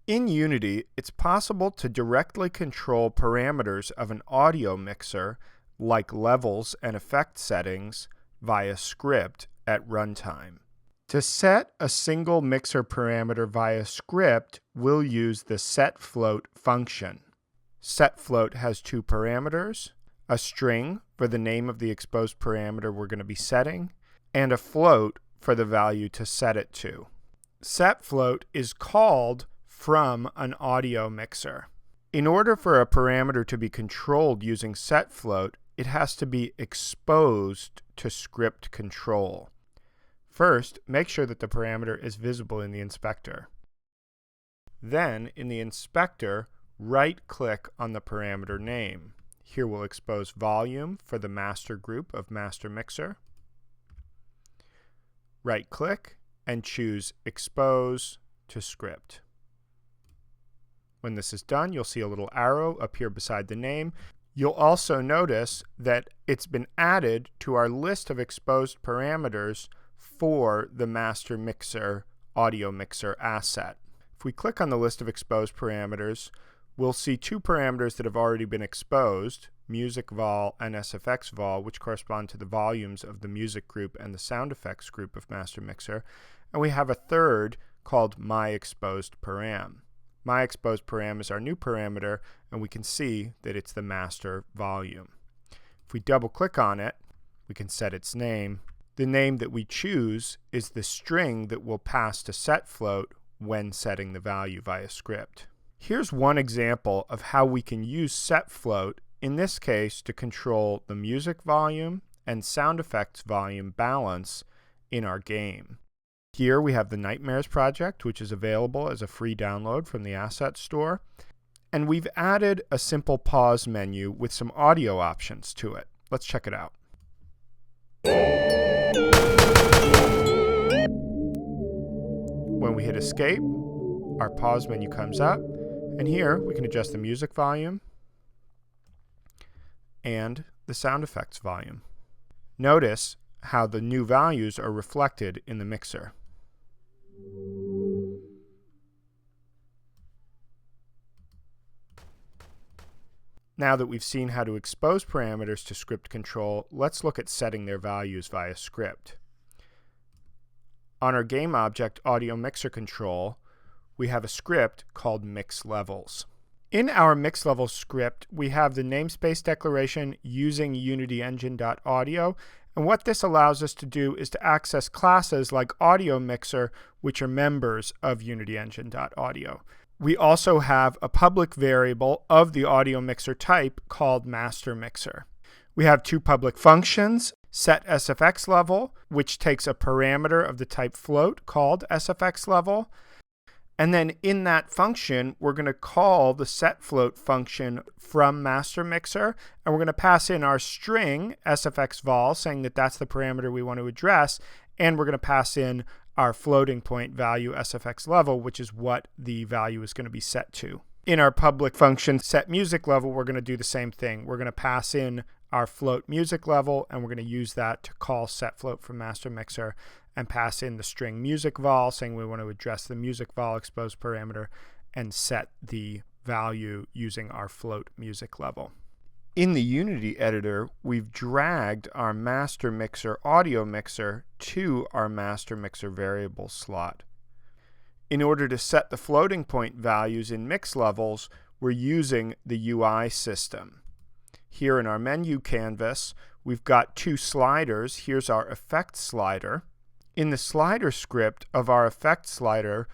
In Unity, it's possible to directly control parameters of an audio mixer, like levels and effect settings, via script at runtime. To set a single mixer parameter via script, we'll use the SetFloat function. SetFloat has two parameters, a string for the name of the exposed parameter we're going to be setting, and a float for the value to set it to. SetFloat is called from an audio mixer. In order for a parameter to be controlled using SetFloat, it has to be exposed to script control. First, make sure that the parameter is visible in the inspector. Then, in the inspector, right-click on the parameter name. Here we'll expose volume for the master group of master mixer. Right-click and choose Expose to Script. When this is done, you'll see a little arrow appear beside the name. You'll also notice that it's been added to our list of exposed parameters for the master mixer audio mixer asset. If we click on the list of exposed parameters, we'll see two parameters that have already been exposed, music vol and SFX vol, which correspond to the volumes of the music group and the sound effects group of master mixer. And we have a third called myExposedParam. MyExposedParam is our new parameter, and we can see that it's the master volume. If we double click on it, we can set its name. The name that we choose is the string that we'll pass to SetFloat when setting the value via script. Here's one example of how we can use SetFloat, in this case to control the music volume and sound effects volume balance in our game. Here we have the Nightmares project, which is available as a free download from the Asset Store. And we've added a simple pause menu with some audio options to it. Let's check it out. When we hit escape, our pause menu comes up. And here we can adjust the music volume and the sound effects volume. Notice how the new values are reflected in the mixer. Now that we've seen how to expose parameters to script control, let's look at setting their values via script. On our game object AudioMixer control, we have a script called mixLevels. In our mixLevels script, we have the namespace declaration using UnityEngine.audio, and what this allows us to do is to access classes like AudioMixer, which are members of UnityEngine.audio. We also have a public variable of the AudioMixer type called MasterMixer. We have two public functions, setSFXLevel, which takes a parameter of the type float called SFXLevel. And then in that function, we're going to call the SetFloat function from MasterMixer, and we're going to pass in our string, SFXVol, saying that that's the parameter we want to address, and we're going to pass in our floating point value, SFXLevel, which is what the value is going to be set to. In our public function, setMusicLevel, we're going to do the same thing. We're going to pass in our float music level, and we're going to use that to call SetFloat from MasterMixer and pass in the string music vol, saying we want to address the music vol exposed parameter and set the value using our float music level. In the Unity editor, we've dragged our master mixer audio mixer to our master mixer variable slot. In order to set the floating point values in mix levels, we're using the UI system. Here in our menu canvas, we've got two sliders. Here's our effect slider. In the slider script of our effect slider,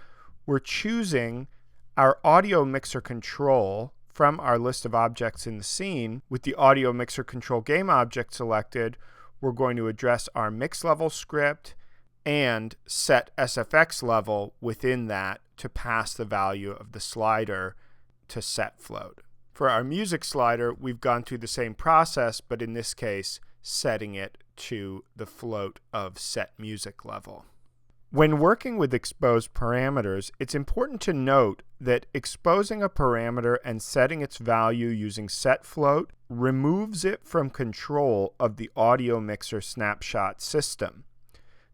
we're choosing our audio mixer control from our list of objects in the scene. With the audio mixer control game object selected, we're going to address our mix level script and set SFX level within that to pass the value of the slider to SetFloat. For our music slider, we've gone through the same process, but in this case, setting it to the float of setMusicLevel. When working with exposed parameters, it's important to note that exposing a parameter and setting its value using SetFloat removes it from control of the AudioMixer snapshot system.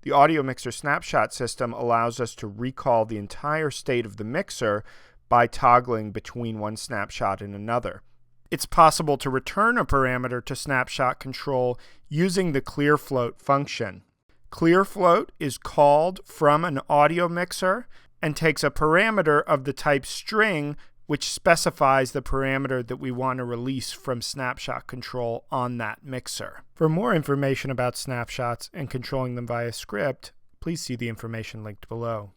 The AudioMixer snapshot system allows us to recall the entire state of the mixer, by toggling between one snapshot and another. It's possible to return a parameter to snapshot control using the clearFloat function. ClearFloat is called from an AudioMixer and takes a parameter of the type string, which specifies the parameter that we want to release from snapshot control on that mixer. For more information about snapshots and controlling them via script, please see the information linked below.